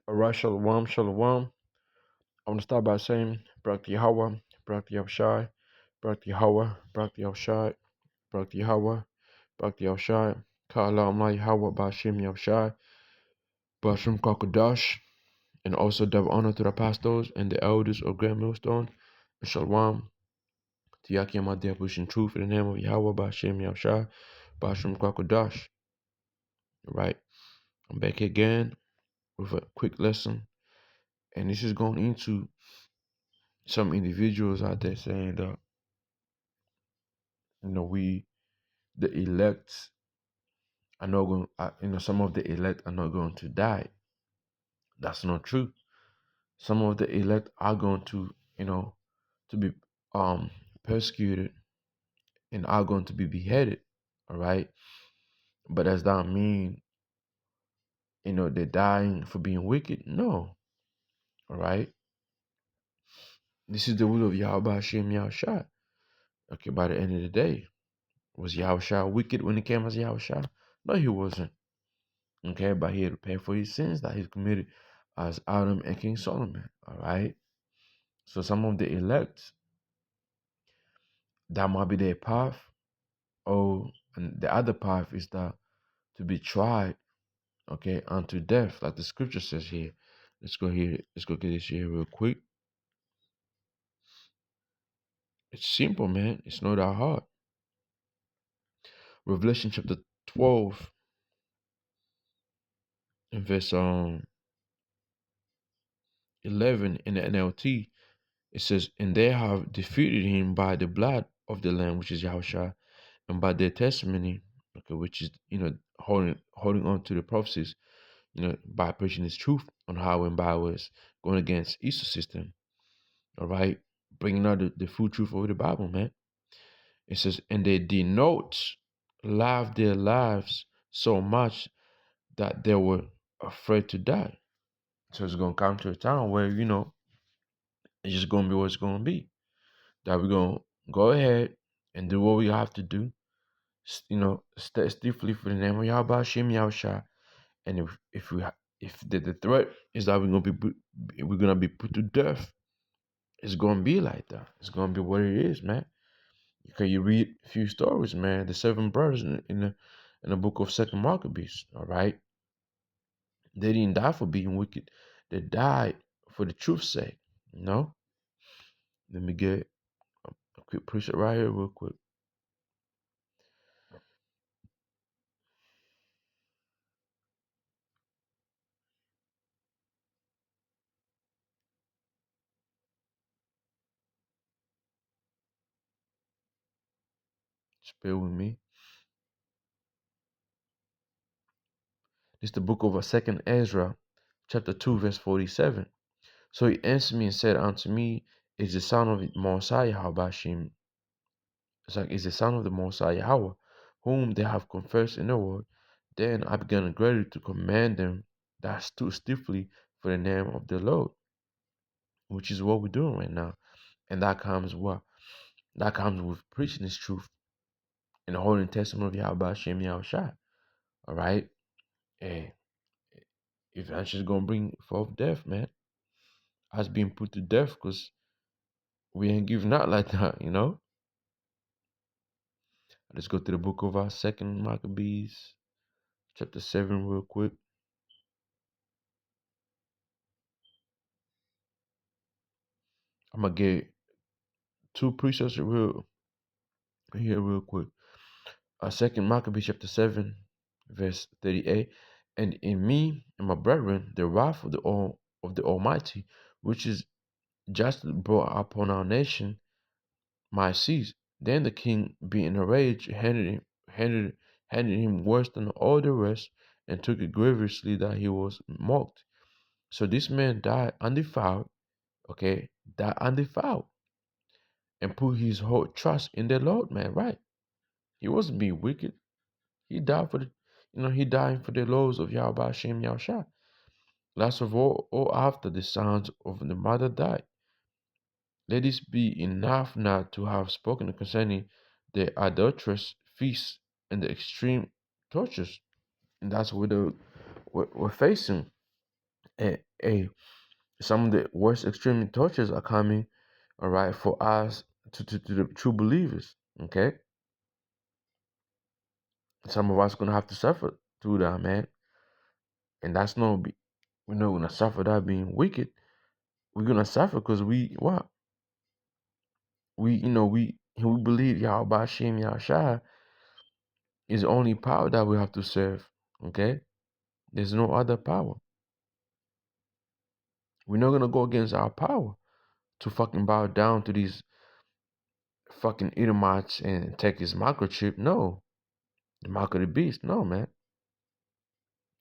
Alright, shalom, shalom. I want to start by saying, Barak Yahweh, Barak Yahushai, Barak Yahweh, Barak Yahushai, Barak Yahweh, Barak Yahushai, Ka'ala Amla Yahweh, Ba'ashem Yahushai, Ba'ashem Kakadash, and also double honor to the pastors and the elders of Grand Millstone, and shalom to Yakim Adeh, pushing truth in the name of Yahweh, Ba'ashem Yahushai, Ba'ashem Kakadash. Right, I'm back again with a quick lesson, and this is going into some individuals out there saying that we the elect are not going. Some of the elect are not going to die. That's not true. Some of the elect are going to to be persecuted and are going to be beheaded. All right, but does that mean they're dying for being wicked? No. All right. This is the will of Yahweh Hashem Yahushua. Okay, by the end of the day, was Yahushua wicked when he came as Yahushua? No, he wasn't. Okay, but he had to pay for his sins that he's committed as Adam and King Solomon. All right. So some of the elect, that might be their path. And the other path is that to be tried, okay, unto death, like the scripture says here. Let's go here. Let's go get this here real quick. It's simple, man. It's not that hard. Revelation chapter 12 and verse 11 in the NLT. It says, and they have defeated him by the blood of the Lamb, which is Yahushua, and by their testimony, okay, which is holding on to the prophecies, by preaching his truth on how and by was going against Easter system. All right, bringing out the full truth of the Bible, man. It says, and they denote love their lives so much that they were afraid to die. So it's gonna come to a time where it's just gonna be what it's gonna be. That we're gonna go ahead and do what we have to do. Stay stiffly for the name of Yahweh Shem Yahushua. And if the threat is that we're gonna be put to death, it's gonna be like that. It's gonna be what it is, man. Okay, you read a few stories, man. The seven brothers in the book of Second Maccabees. All right, they didn't die for being wicked. They died for the truth's sake. Let me get a quick preset right here, real quick. Just bear with me. This is the book of Second Ezra, chapter 2, verse 47. So he answered me and said unto me, is the son of Mosiah Habashim. It's like, is the son of the Mosiah Yahweh, whom they have confessed in the word. Then I began greatly to command them that stood stiffly for the name of the Lord, which is what we're doing right now. And that comes what? That comes with preaching this truth and holding testimony of Yahweh Shem Yahushua. All right? Hey, if that's just going to bring forth death, man. Us being put to death because we ain't giving out like that, Let's go to the book of our Second Maccabees, chapter 7, real quick. I'm going to get two precepts real quick. Second Maccabees, chapter 7, verse 38. And in me and my brethren, the wrath of the Almighty, which is justly brought upon our nation, might cease. Then the king, being enraged, handed him worse than all the rest, and took it grievously that he was mocked. So this man died undefiled, and put his whole trust in the Lord, man, right? He wasn't being wicked. He died he died for the laws of Yahweh Hashem Yahushua. Last of all after the sons of the mother died. Let this be enough not to have spoken concerning the adulterous feast and the extreme tortures. And that's what we're facing. Hey, some of the worst extreme tortures are coming, all right, for us to the true believers. Okay, some of us gonna have to suffer through that, man, and that's no be. We're not gonna suffer that being wicked. We're gonna suffer because we what we believe Yahweh Shem Yahshua is the only power that we have to serve. Okay, there's no other power. We're not gonna go against our power to fucking bow down to these fucking Edomites and take his microchip. No, the mark of the beast. No, man.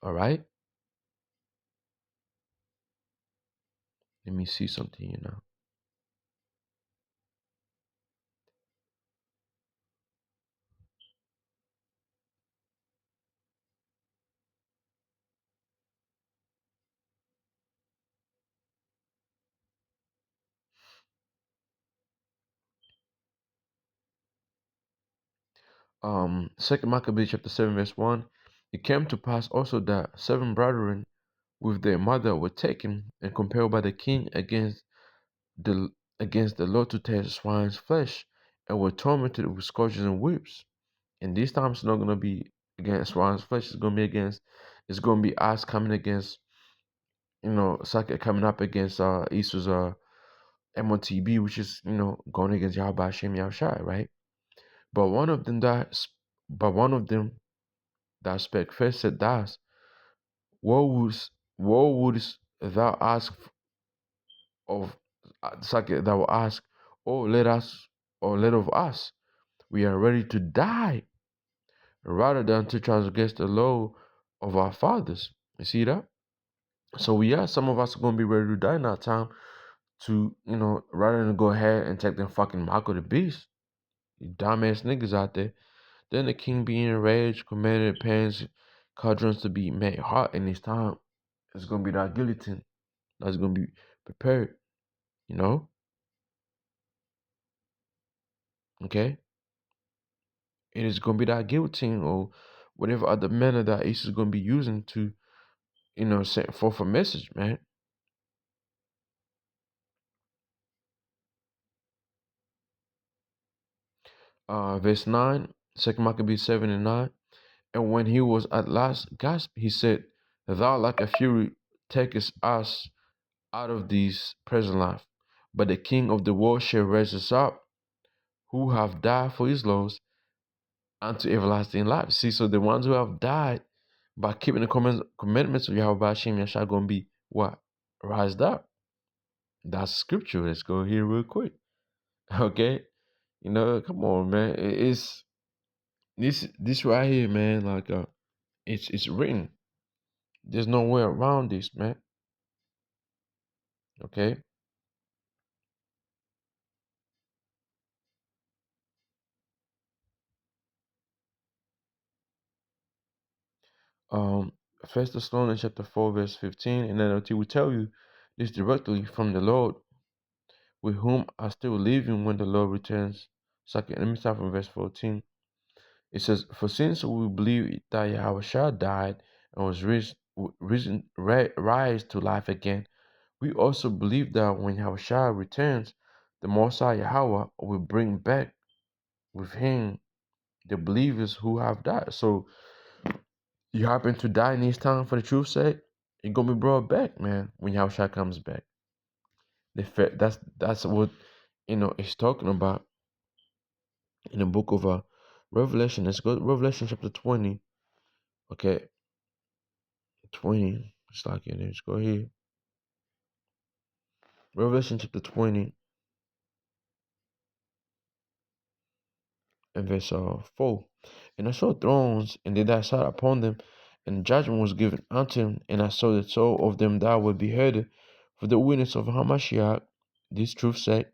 All right. Let me see something here now. Second Maccabees chapter 7 verse 1. It came to pass also that seven brethren with their mother were taken and compelled by the king the against the Lord to taste swine's flesh, and were tormented with scourges and whips. And this time it's not gonna be against swine's flesh. It's gonna be against. It's gonna be us coming against. It's like coming up against Esau's MOTB, which is going against Yahweh Hashem Yahushai, right? But one of them that spake first said thus, woe wouldst thou ask of Sakeh, that will ask, oh, let us, or let of us, we are ready to die, rather than to transgress the law of our fathers. You see that? So some of us are gonna be ready to die in that time to, rather than go ahead and take them fucking mark of the beast. You dumbass niggas out there. Then the king being enraged, commanded pans cauldrons to be made hot in this time. It's gonna be that guillotine that's gonna be prepared, you know? Okay? It is gonna be that guillotine or whatever other manner that Ace is gonna be using to, send forth a message, man. Verse 9, 2 Maccabees 7 and 9. And when he was at last gasped, he said, thou like a fury takest us out of this present life. But the king of the world shall raise us up, who have died for his laws, unto everlasting life. See, so the ones who have died by keeping the commandments of Yahweh Hashem Yahshua going to be what? Rised up. That's scripture. Let's go here real quick. Okay? Come on, man. It's this right here, man. Like it's written. There's no way around this, man. Okay? Um, First Thessalonians chapter 4, verse 15, and NLT will tell you this directly from the Lord, with whom I still living when the Lord returns. Second, let me start from verse 14. It says, for since we believe that Yahweh died and was rise to life again, we also believe that when Yahweh returns, the Most High Yahweh will bring back with him the believers who have died. So you happen to die in this time for the truth's sake, you're gonna be brought back, man, when Yahweh comes back. That's what it's talking about in the book of Revelation. Let's go to Revelation chapter 20. Okay, 20. It's like it. Let's go here. Revelation chapter 20 and verse 4. And I saw thrones, and they that sat upon them, and judgment was given unto them. And I saw the soul of them that were beheaded for the witness of Hamashiach, this truth sake,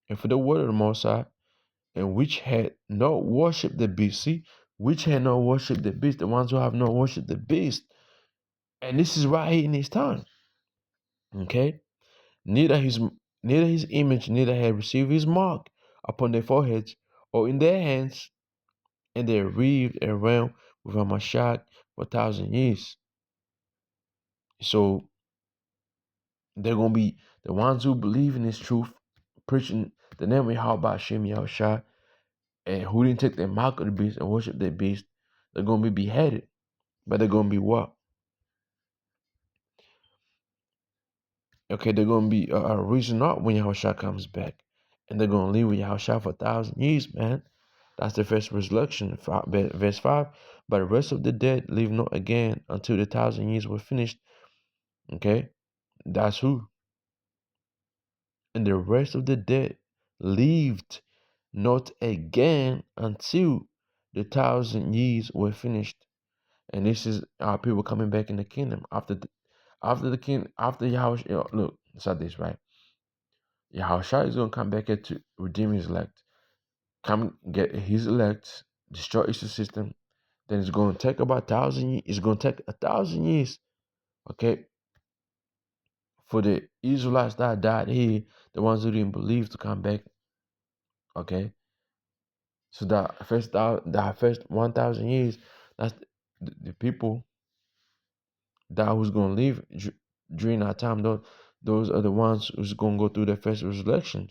and for the word of the Most High, and which had not worshipped the beast. See, which had not worshipped the beast, the ones who have not worshipped the beast. And this is right here in his time. Okay? Neither his image, neither had received his mark upon their foreheads or in their hands, and they reigned and reigned with Hamashiach for 1,000 years. So They're gonna be the ones who believe in this truth, preaching the name of Yahweh Hashem Yahushua, and who didn't take their mark of the beast and worship their beast. They're gonna be beheaded, but they're gonna be what? Okay, they're gonna be risen up when Yahushua comes back, and they're gonna live with Yahushua for 1,000 years, man. That's the first resurrection, verse 5. But the rest of the dead live not again until the 1,000 years were finished. Okay, that's who. And the rest of the dead lived not again until the 1,000 years were finished. And this is our people coming back in the kingdom after the king after Yahushua. Look, it's like this, right? Yahushua is gonna come back here to redeem his elect, come get his elect, destroy his system. Then it's gonna take about 1,000 years. It's gonna take 1,000 years, okay, for the Israelites that died here, the ones who didn't believe, to come back, okay. So that first 1,000 years, that's the people that who's gonna live during that time. Those are the ones who's gonna go through the first resurrection,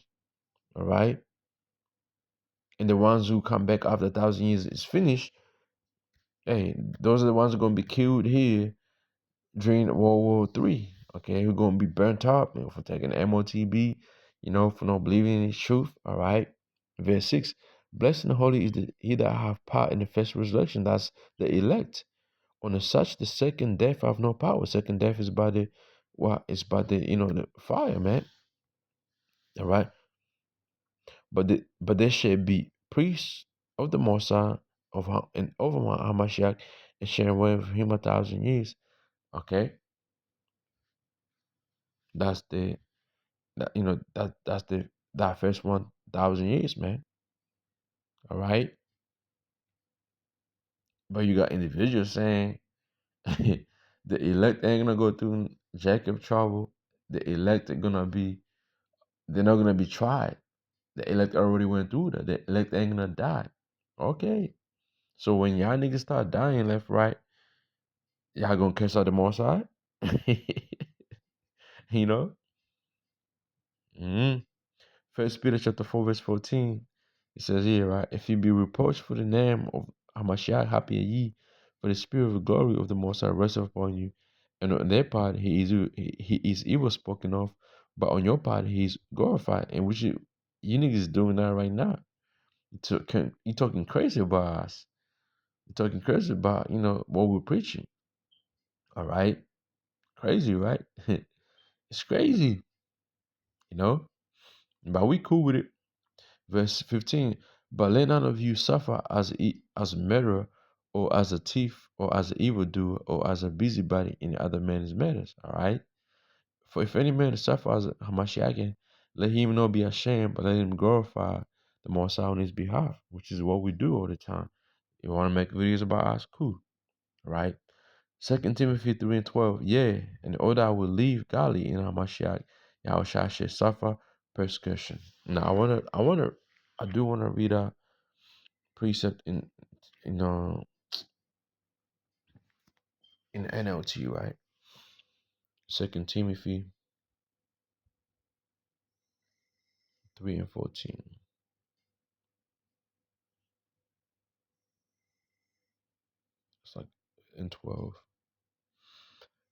all right. And the ones who come back after 1,000 years is finished, hey, those are the ones who are gonna be killed here during World War III. Okay, we're gonna be burnt up, for taking MOTB, for not believing in His truth. All right, verse 6: Blessed and holy is he that have part in the first resurrection. That's the elect. On such the second death have no power. Second death is by the what? It's by the fire, man. All right, but there shall be priests of the Most High and over my Hamashiach, and shall reign with him 1,000 years. Okay, that's the that's that first 1,000 years, man. All right, but you got individuals saying the elect ain't gonna go through Jacob trouble. The elect are gonna be they're not gonna be tried. The elect already went through that. The elect ain't gonna die. Okay, so when y'all niggas start dying left, right, y'all gonna curse out the Most High? you know. Mm-hmm. First Peter chapter 4 verse 14. It says here, right? If you be reproached for the name of Hamashiach, happy are ye, for the spirit of glory of the Most High resteth upon you. And on their part he is evil spoken of, but on your part he is glorified. And which you niggas doing that right now. You talking crazy about us. You talking crazy about, what we're preaching. All right? Crazy, right? It's crazy, you know? But we cool with it. Verse 15, but let none of you suffer as a murderer, or as a thief, or as an evildoer, or as a busybody in other men's matters. All right. For if any man suffer as a Hamashiach, let him not be ashamed, but let him glorify the Most High on his behalf, which is what we do all the time. You want to make videos about us? Cool. All right. 2 Timothy 3 and 12. Yeah, and the older I will leave godly in Hamashiach, Yahushua shall suffer persecution. Now I do wanna read a precept in uh in NLT, right? 2 Timothy 3 and 14. It's like in 12.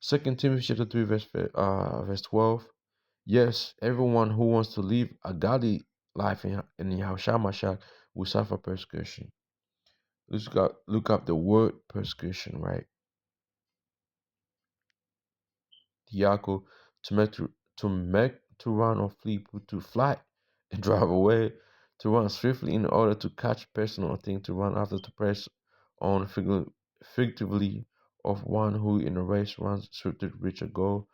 2 Timothy chapter 3 verse 12. Yes, everyone who wants to live a godly life in Yahushua Mashiach will suffer persecution. Look up the word persecution, right? Yaakov, to run or flee, to fly and drive away, to run swiftly in order to catch person or thing, to run after, to press on figuratively of one who in a race runs swiftly to reach a goal,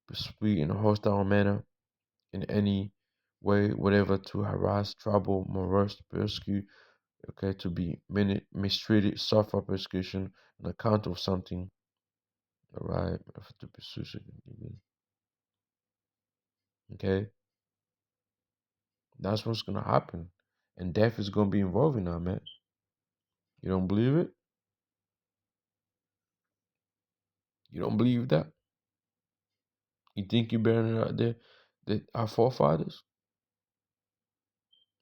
pursue in a hostile manner, in any way, whatever, to harass, trouble, molest, persecute, okay, to be mistreated, suffer persecution on account of something, all right, to pursue, okay. That's what's gonna happen. And death is gonna be involved in that, man. You don't believe it? You don't believe that? You think you better than our forefathers?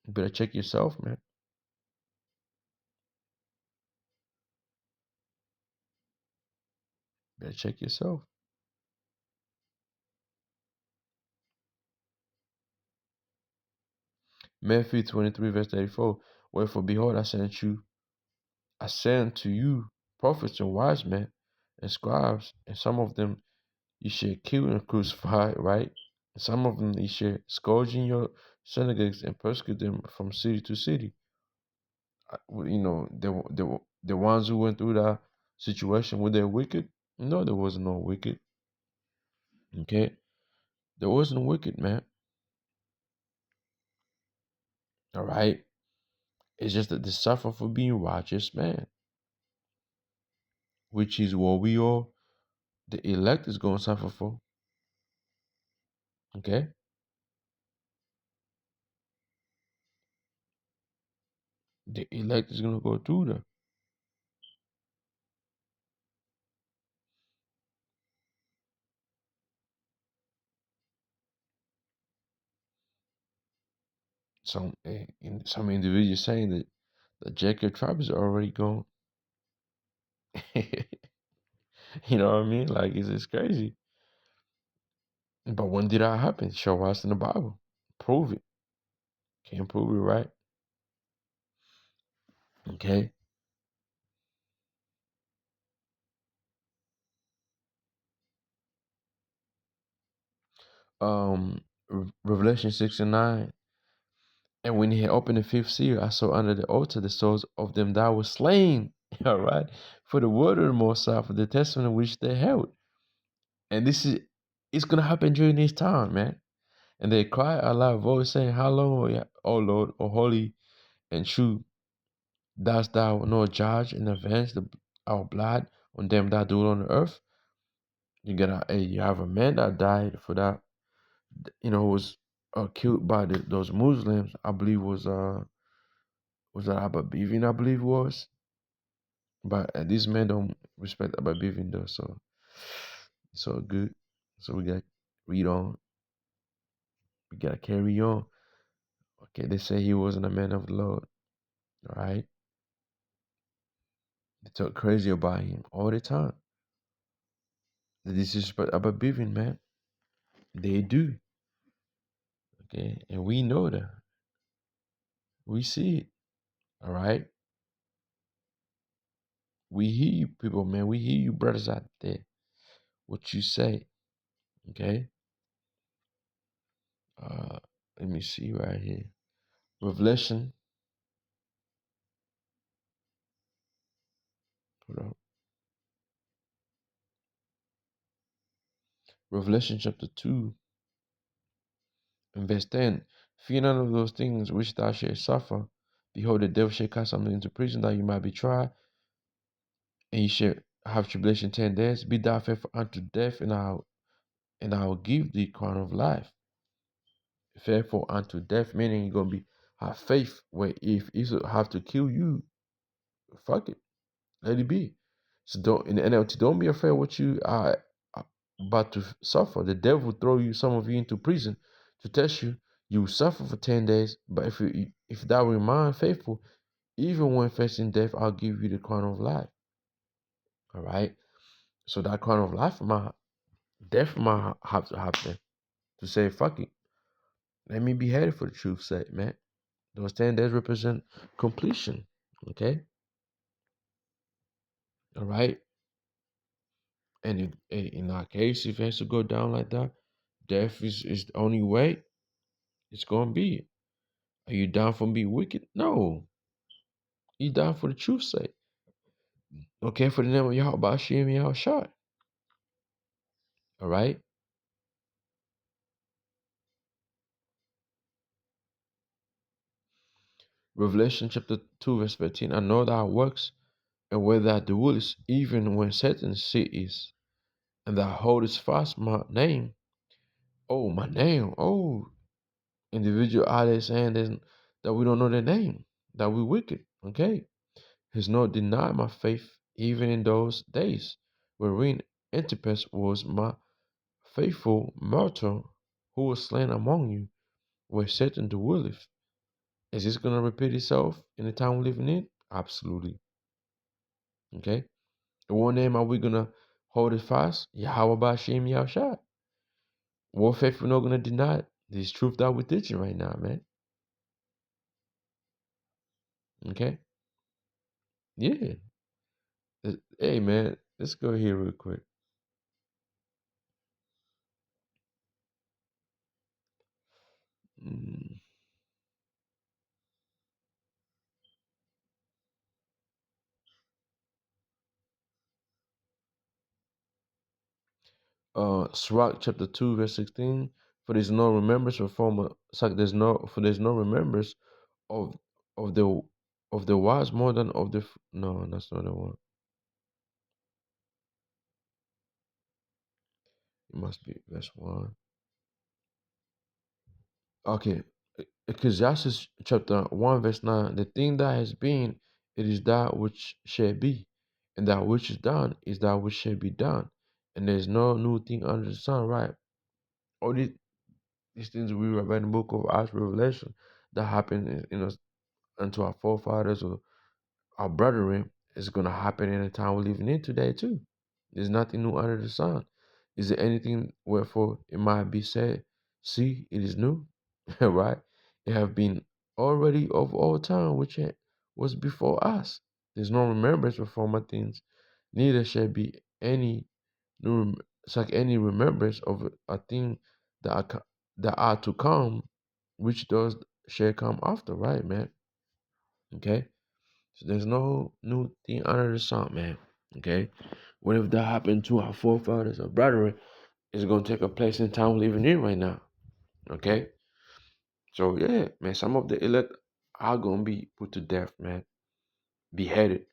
You better check yourself, man. You better check yourself. Matthew 23, verse 34. Wherefore, behold, I send to you prophets and wise men and scribes, and some of them you shall kill and crucify, right? And some of them you shall scourge in your synagogues and persecute them from city to city. You know, the ones who went through that situation, were they wicked? No, there was no wicked. Okay, there wasn't wicked, man. All right, it's just that they suffer for being righteous, man, which is what we all, the elect, is going to suffer for. Okay, the elect is going to go through that. Some individuals saying that the Jacob tribe is already gone. You know what I mean? Like, it's crazy. But when did that happen? Show us in the Bible. Prove it. Can't prove it, right? Okay. Revelation 6 and 9. And when he had opened the fifth seal, I saw under the altar the souls of them that were slain. All right. For the word of the Most High, for the testimony which they held. And it's gonna happen during this time, man. And they cry a loud voice, saying, how long, O Lord, O holy and true, dost thou not judge and avenge our blood on them that do it on the earth? You have a man that died for that, was killed by those Muslims. I believe was that Abba Bivin, I believe was. But these men don't respect Abba Bivin though, so it's all good. So we gotta read on. We gotta carry on. Okay, they say he wasn't a man of the Lord. All right, they talk crazy about him all the time. They disrespect Abba Bivin, man. They do. Okay, and we know that. We see it. All right. We hear you, people, man. We hear you, brothers out there. What you say, okay? Uh, Let me see right here. Revelation. Hold on. Revelation chapter 2 and verse 10. Fear none of those things which thou shalt suffer. Behold, the devil shall cast something into prison that you might be tried, and you shall have tribulation 10 days. Be thou faithful unto death, and I will give thee crown of life. Faithful unto death, meaning you're gonna be have faith where if Esau have to kill you, fuck it. Let it be. So don't in the NLT, don't be afraid what you are about to suffer. The devil will throw some of you into prison to test you. You will suffer for 10 days, but if thou remain faithful, even when facing death, I'll give you the crown of life. All right. So that crown of life might have to happen to say fuck it. Let me be headed for the truth's sake, man. Those 10 days represent completion. Okay. All right. And in our case, if it has to go down like that, death is the only way it's going to be. Are you down for being wicked? No. You down for the truth's sake. Okay, for the name of Yahweh, Hashem, Yahweh Shai. All right? Revelation chapter 2, verse 13. I know thy works and where thou dwellest, even when Satan is, and thou holdest fast my name. Oh, my name. Oh, individual out there saying that we don't know their name, that we wicked. Okay? Has not denied my faith even in those days, wherein Antipas was my faithful martyr who was slain among you, where Satan the ruleth. Is this gonna repeat itself in the time we're living in? Absolutely. Okay. And what name are we gonna hold it fast? Yahweh Bashem Yahushua. What faith we're not gonna deny this truth that we're teaching right now, man. Okay. Yeah. Hey man, let's go here real quick. Mm. Sirach chapter 2, verse 16. For there's no remembrance of former there's no remembrance of of the of the wise more than of the no, that's not the one. It must be verse 1. Okay. Ecclesiastes chapter 1, verse 9. The thing that has been, it is that which shall be, and that which is done is that which shall be done. And there's no new thing under the sun, right? All these things we read in the book of Acts Revelation that happened unto our forefathers or our brethren is gonna happen in the time we're living in today too. There's nothing new under the sun. Is there anything wherefore it might be said, see, it is new? Right? It have been already of all time which was before us. There's no remembrance of former things, neither shall be any new it's like any remembrance of a thing that that are to come, which does shall come after, right, man? Okay? So there's no new thing under the sun, man. Okay? What if that happened to our forefathers or brethren? It's gonna take a place in time we're living in right now. Okay? So yeah, man, some of the elect are gonna be put to death, man. Beheaded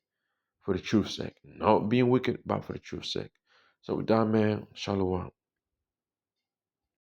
for the truth's sake. Not being wicked, but for the truth's sake. So with that, man, shalom.